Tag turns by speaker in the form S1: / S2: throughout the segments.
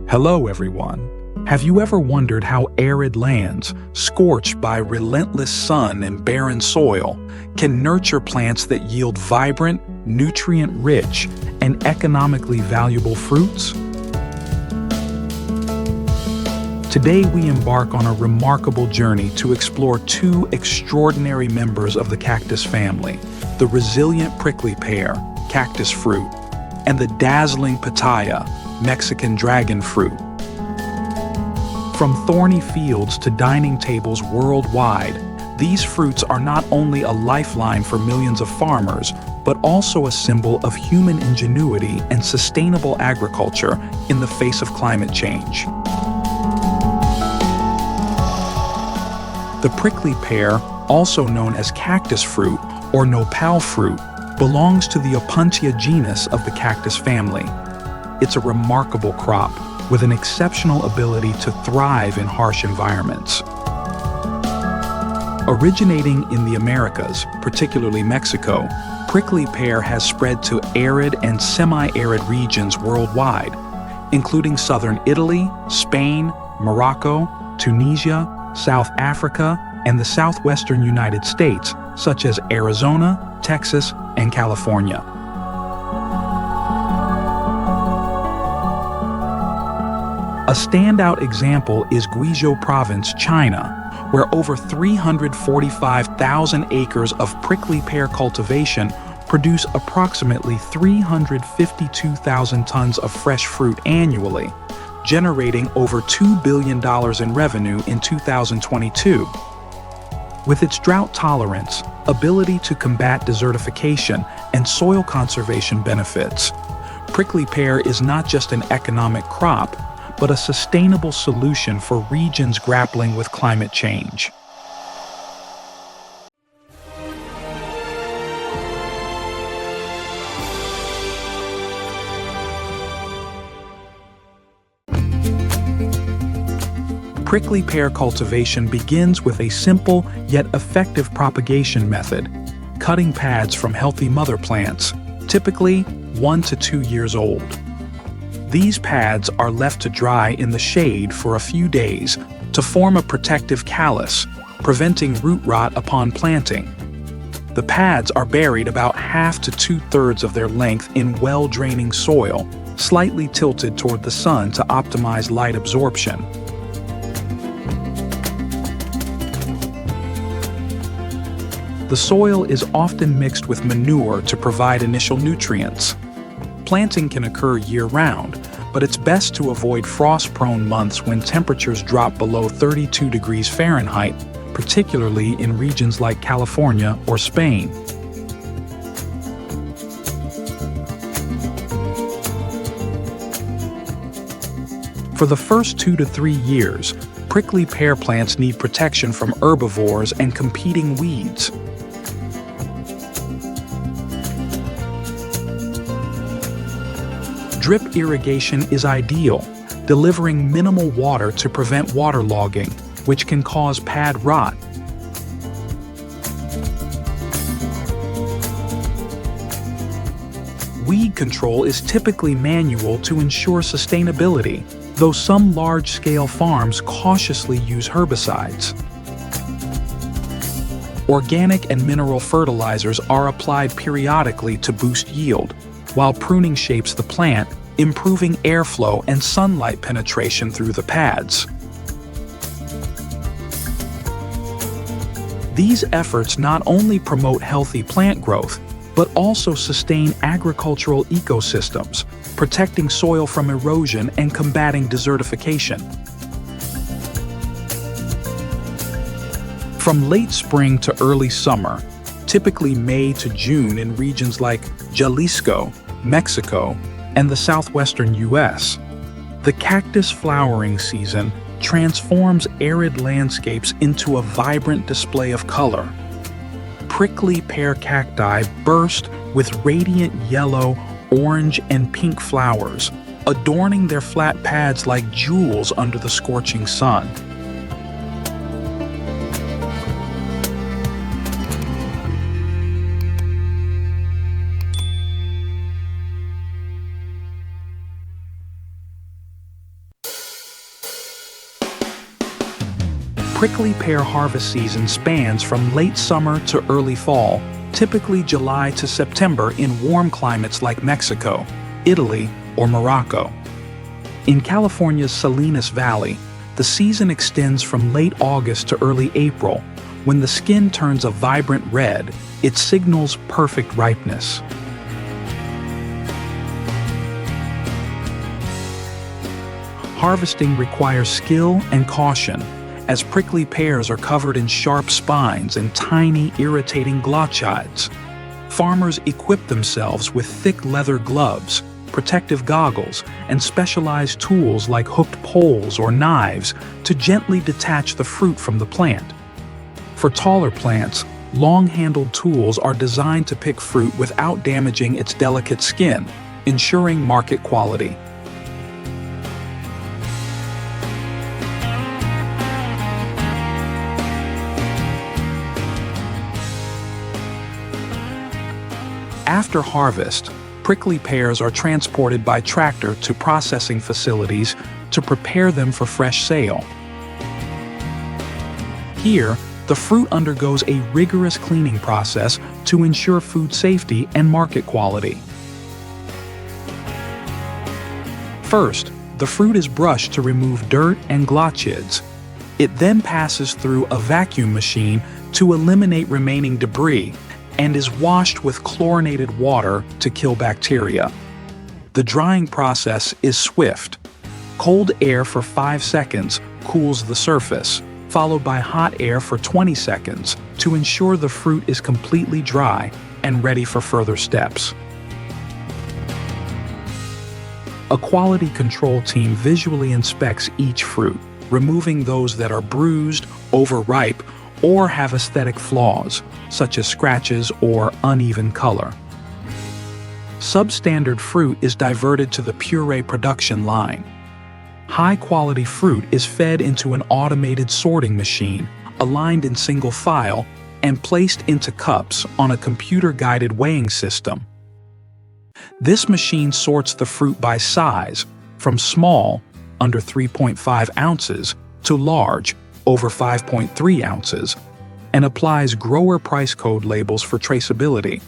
S1: Hello, everyone. Have you ever wondered how arid lands, scorched by relentless sun and barren soil, can nurture plants that yield vibrant, nutrient-rich, and economically valuable fruits? Today, we embark on a remarkable journey to explore two extraordinary members of the cactus family, the resilient prickly pear, cactus fruit, and the dazzling pitaya, Mexican dragon fruit. From thorny fields to dining tables worldwide, these fruits are not only a lifeline for millions of farmers, but also a symbol of human ingenuity and sustainable agriculture in the face of climate change. The prickly pear, also known as cactus fruit or nopal fruit, belongs to the Opuntia genus of the cactus family. It's a remarkable crop with an exceptional ability to thrive in harsh environments. Originating in the Americas, particularly Mexico, prickly pear has spread to arid and semi-arid regions worldwide, including southern Italy, Spain, Morocco, Tunisia, South Africa, and the southwestern United States, such as Arizona, Texas, and California. A standout example is Guizhou Province, China, where over 345,000 acres of prickly pear cultivation produce approximately 352,000 tons of fresh fruit annually, generating over $2 billion in revenue in 2022. With its drought tolerance, ability to combat desertification, and soil conservation benefits, prickly pear is not just an economic crop, but a sustainable solution for regions grappling with climate change. Prickly pear cultivation begins with a simple yet effective propagation method, cutting pads from healthy mother plants, typically 1 to 2 years old. These pads are left to dry in the shade for a few days to form a protective callus, preventing root rot upon planting. The pads are buried about half to 2/3 of their length in well-draining soil, slightly tilted toward the sun to optimize light absorption. The soil is often mixed with manure to provide initial nutrients. Planting can occur year-round, but it's best to avoid frost-prone months when temperatures drop below 32 degrees Fahrenheit, particularly in regions like California or Spain. For the first 2 to 3 years, prickly pear plants need protection from herbivores and competing weeds. Drip irrigation is ideal, delivering minimal water to prevent waterlogging, which can cause pad rot. Weed control is typically manual to ensure sustainability, though some large-scale farms cautiously use herbicides. Organic and mineral fertilizers are applied periodically to boost yield, while pruning shapes the plant, improving airflow and sunlight penetration through the pads. These efforts not only promote healthy plant growth, but also sustain agricultural ecosystems, protecting soil from erosion and combating desertification. From late spring to early summer, typically May to June in regions like Jalisco, Mexico, and the southwestern U.S., the cactus flowering season transforms arid landscapes into a vibrant display of color. Prickly pear cacti burst with radiant yellow, orange, and pink flowers, adorning their flat pads like jewels under the scorching sun. prickly pear harvest season spans from late summer to early fall, typically July to September in warm climates like Mexico, Italy, or Morocco. In California's Salinas Valley, the season extends from late August to early April. When the skin turns a vibrant red, it signals perfect ripeness. Harvesting requires skill and caution, as prickly pears are covered in sharp spines and tiny, irritating glochides. Farmers equip themselves with thick leather gloves, protective goggles, and specialized tools like hooked poles or knives to gently detach the fruit from the plant. For taller plants, long-handled tools are designed to pick fruit without damaging its delicate skin, ensuring market quality. After harvest, prickly pears are transported by tractor to processing facilities to prepare them for fresh sale. Here, the fruit undergoes a rigorous cleaning process to ensure food safety and market quality. First, the fruit is brushed to remove dirt and glochids. It then passes through a vacuum machine to eliminate remaining debris and is washed with chlorinated water to kill bacteria. The drying process is swift. Cold air for 5 seconds cools the surface, followed by hot air for 20 seconds to ensure the fruit is completely dry and ready for further steps. A quality control team visually inspects each fruit, removing those that are bruised, overripe, or have aesthetic flaws, such as scratches or uneven color. Substandard fruit is diverted to the puree production line. High-quality fruit is fed into an automated sorting machine, aligned in single file, and placed into cups on a computer-guided weighing system. This machine sorts the fruit by size, from small, under 3.5 ounces, to large, over 5.3 ounces, and applies grower price code labels for traceability.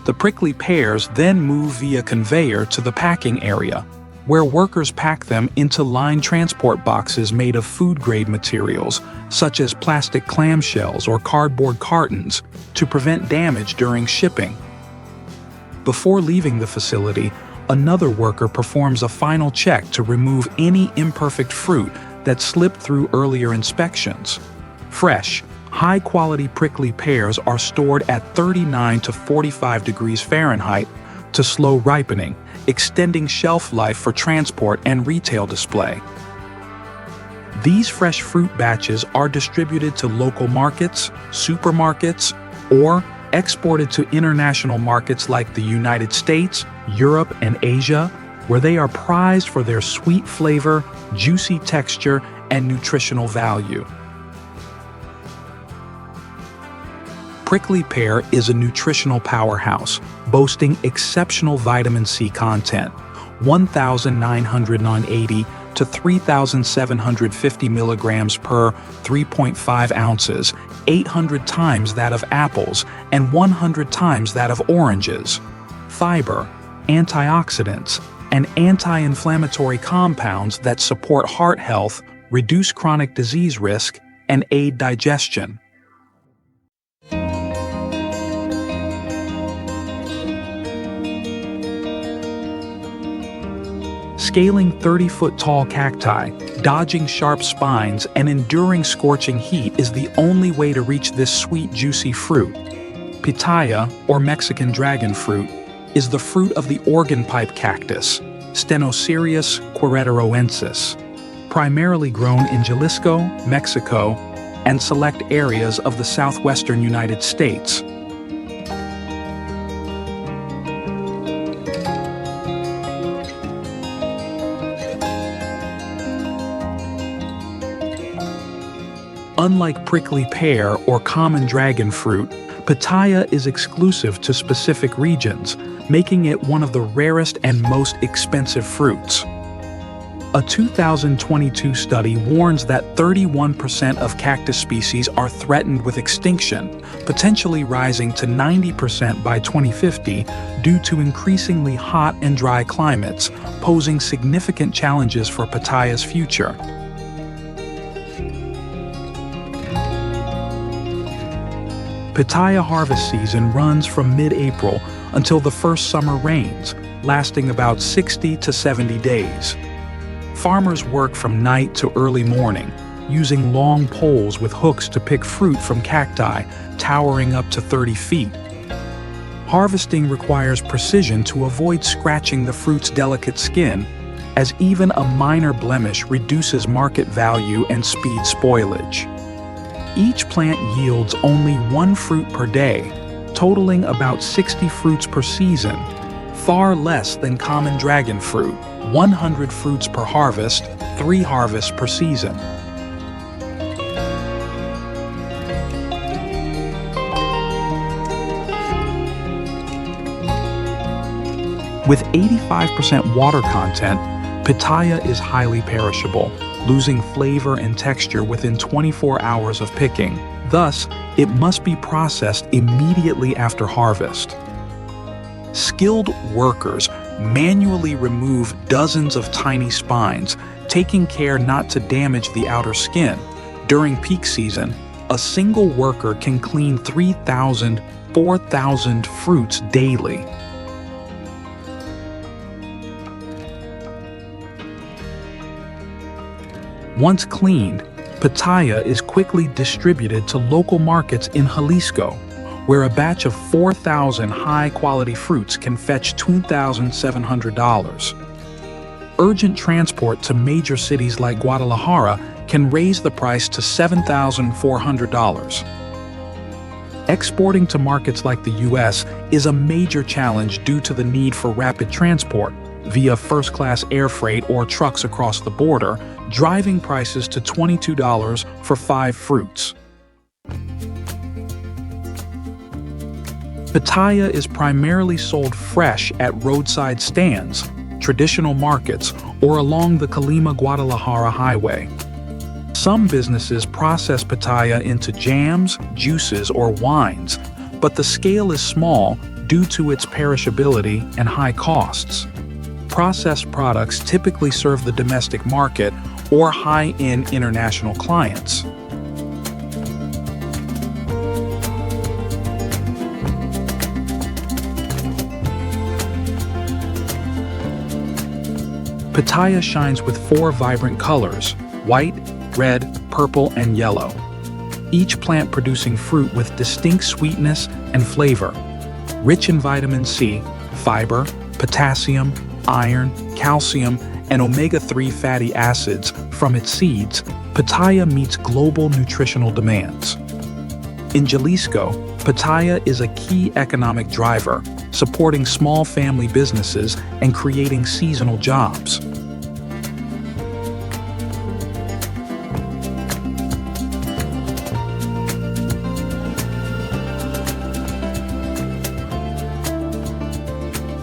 S1: The prickly pears then move via conveyor to the packing area, where workers pack them into lined transport boxes made of food-grade materials, such as plastic clamshells or cardboard cartons, to prevent damage during shipping. Before leaving the facility, another worker performs a final check to remove any imperfect fruit that slipped through earlier inspections. Fresh, high-quality prickly pears are stored at 39 to 45 degrees Fahrenheit to slow ripening, extending shelf life for transport and retail display. These fresh fruit batches are distributed to local markets, supermarkets, or exported to international markets like the United States, Europe, and Asia, where they are prized for their sweet flavor, juicy texture, and nutritional value. Prickly pear is a nutritional powerhouse, boasting exceptional vitamin C content, 1,980 to 3,750 milligrams per 3.5 ounces, 800 times that of apples, and 100 times that of oranges. Fiber, antioxidants, and anti-inflammatory compounds that support heart health, reduce chronic disease risk, and aid digestion. Scaling 30-foot-tall cacti, dodging sharp spines, and enduring scorching heat is the only way to reach this sweet, juicy fruit. Pitaya, or Mexican dragon fruit, is the fruit of the organ pipe cactus, Stenocereus queretoroensis, primarily grown in Jalisco, Mexico, and select areas of the southwestern United States. Unlike prickly pear or common dragon fruit, pitaya is exclusive to specific regions, making it one of the rarest and most expensive fruits. A 2022 study warns that 31% of cactus species are threatened with extinction, potentially rising to 90% by 2050 due to increasingly hot and dry climates, posing significant challenges for Pitaya's future. Pitaya harvest season runs from mid-April until the first summer rains, lasting about 60 to 70 days. Farmers work from night to early morning, using long poles with hooks to pick fruit from cacti towering up to 30 feet. Harvesting requires precision to avoid scratching the fruit's delicate skin, as even a minor blemish reduces market value and speeds spoilage. Each plant yields only one fruit per day, totaling about 60 fruits per season, far less than common dragon fruit, 100 fruits per harvest, 3 harvests per season. With 85% water content, pitaya is highly perishable, losing flavor and texture within 24 hours of picking. Thus, it must be processed immediately after harvest. Skilled workers manually remove dozens of tiny spines, taking care not to damage the outer skin. During peak season, a single worker can clean 3,000, 4,000 fruits daily. Once cleaned, pitaya is quickly distributed to local markets in Jalisco, where a batch of 4,000 high-quality fruits can fetch $2,700. Urgent transport to major cities like Guadalajara can raise the price to $7,400. Exporting to markets like the U.S. is a major challenge due to the need for rapid transport via first-class air freight or trucks across the border, driving prices to $22 for 5 fruits. Pitaya is primarily sold fresh at roadside stands, traditional markets, or along the Colima-Guadalajara highway. Some businesses process pitaya into jams, juices, or wines, but the scale is small due to its perishability and high costs. Processed products typically serve the domestic market or high-end international clients. Pitaya shines with 4 vibrant colors: white, red, purple, and yellow. Each plant producing fruit with distinct sweetness and flavor. Rich in vitamin C, fiber, potassium, iron, calcium, and omega-3 fatty acids from its seeds, pitaya meets global nutritional demands. In Jalisco, pitaya is a key economic driver, supporting small family businesses and creating seasonal jobs.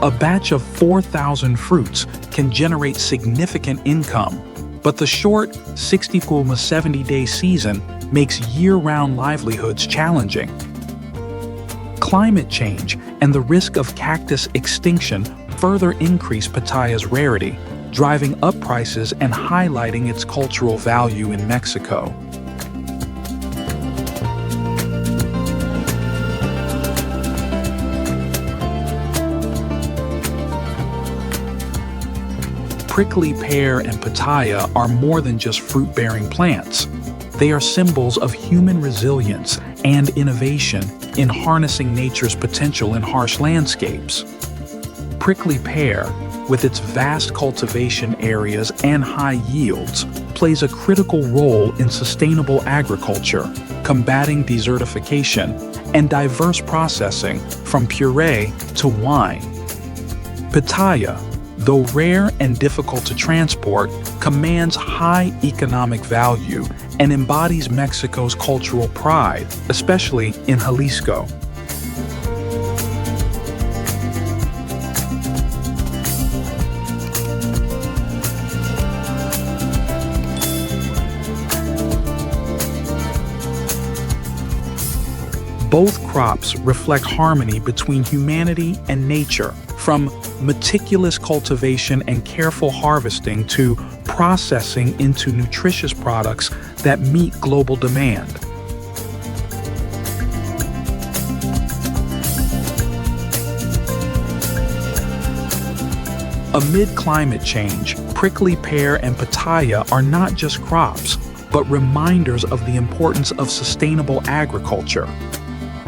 S1: A batch of 4,000 fruits can generate significant income, but the short 60-70-day season makes year-round livelihoods challenging. Climate change and the risk of cactus extinction further increase pitaya's rarity, driving up prices and highlighting its cultural value in Mexico. Prickly pear and pitaya are more than just fruit-bearing plants. They are symbols of human resilience and innovation in harnessing nature's potential in harsh landscapes. Prickly pear, with its vast cultivation areas and high yields, plays a critical role in sustainable agriculture, combating desertification, and diverse processing from puree to wine. Pitaya, though rare and difficult to transport, commands high economic value and embodies Mexico's cultural pride, especially in Jalisco. Both crops reflect harmony between humanity and nature, from meticulous cultivation and careful harvesting to processing into nutritious products that meet global demand. Amid climate change, prickly pear and pitaya are not just crops, but reminders of the importance of sustainable agriculture.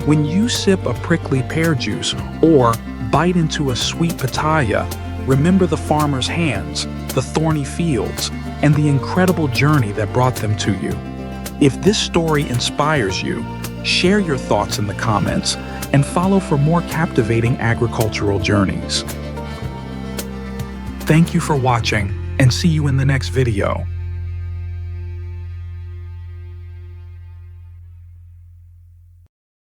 S1: When you sip a prickly pear juice or bite into a sweet pitaya, remember the farmer's hands, the thorny fields, and the incredible journey that brought them to you. If this story inspires you, share your thoughts in the comments and follow for more captivating agricultural journeys. Thank you for watching, and see you in the next video.